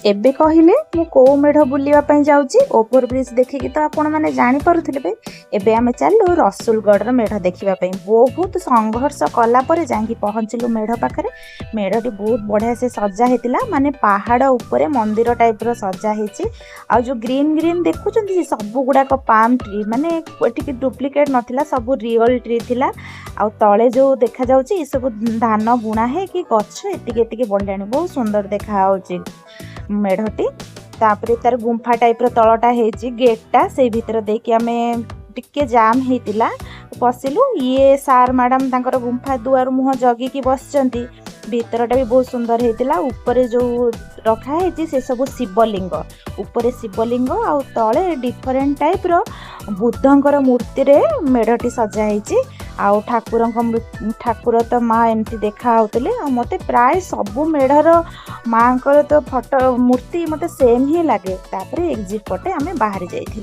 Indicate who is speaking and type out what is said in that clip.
Speaker 1: ଏବେ କହିଲେ ମୁଁ କୋଉ ମେଢ଼ ବୁଲିବା ପାଇଁ ଯାଉଛି ଓଭର ବ୍ରିଜ ଦେଖିକି ତ ଆପଣ ମାନେ ଜାଣିପାରୁଥିଲେ। ଏବେ ଆମେ ଚାଲୁ ରସୁଲଗଡ଼ର ମେଢ଼ ଦେଖିବା ପାଇଁ। ବହୁତ ସଂଘର୍ଷ କଲା ପରେ ଯାଇକି ପହଞ୍ଚିଲୁ ମେଢ଼ ପାଖରେ। ମେଢ଼ଟି ବହୁତ ବଢ଼ିଆ ସେ ସଜା ହେଇଥିଲା, ମାନେ ପାହାଡ଼ ଉପରେ ମନ୍ଦିର ଟାଇପ୍ର ସଜା ହେଇଛି। ଆଉ ଯେଉଁ ଗ୍ରୀନ୍ ଗ୍ରୀନ୍ ଦେଖୁଛନ୍ତି ସେ ସବୁ ଗୁଡ଼ାକ ପାମ୍ ଟ୍ରି, ମାନେ ଏଠିକି ଡୁପ୍ଲିକେଟ୍ ନଥିଲା, ସବୁ ରିଅଲ୍ ଟ୍ରି ଥିଲା। ଆଉ ତଳେ ଯେଉଁ ଦେଖାଯାଉଛି ଏସବୁ ଧାନ ବୁଣା ହେଇକି ଗଛ ଏତିକି ଏତିକି ବଢ଼ିଲାଣି, ବହୁତ ସୁନ୍ଦର ଦେଖାହେଉଛି ମେଢ଼ଟି। ତାପରେ ତାର ଗୁମ୍ଫା ଟାଇପ୍ର ତଳଟା ହେଇଛି, ଗେଟ୍ଟା ସେଇ ଭିତରେ ଦେଇକି ଆମେ ଟିକେ ଜାମ୍ ହେଇଥିଲା ପଶିଲୁ। ଇଏ ସାର୍ ମ୍ୟାଡ଼ାମ୍ ତାଙ୍କର ଗୁମ୍ଫା ଦୁଆର ମୁହଁ ଜଗିକି ବସିଛନ୍ତି। ଭିତରଟା ବି ବହୁତ ସୁନ୍ଦର ହେଇଥିଲା। ଉପରେ ଯେଉଁ ରଖା ହେଇଛି ସେ ସବୁ ଶିବଲିଙ୍ଗ, ଉପରେ ଶିବଲିଙ୍ଗ ଆଉ ତଳେ ଡିଫରେଣ୍ଟ ଟାଇପ୍ର ବୁଦ୍ଧଙ୍କର ମୂର୍ତ୍ତିରେ ମେଢ଼ଟି ସଜା ହେଇଛି। ଆଉ ଠାକୁର ତ ମା ଏମିତି ଦେଖା ହେଉଥିଲେ। ଆଉ ମୋତେ ପ୍ରାୟ ସବୁ ମେଢ଼ର ମାଙ୍କର ତ ଫଟୋ ମୂର୍ତ୍ତି ମୋତେ ସେମ୍ ହିଁ ଲାଗେ। ତାପରେ ଏକ୍ଜିଟ୍ ପଟେ ଆମେ ବାହାରି ଯାଇଥିଲୁ।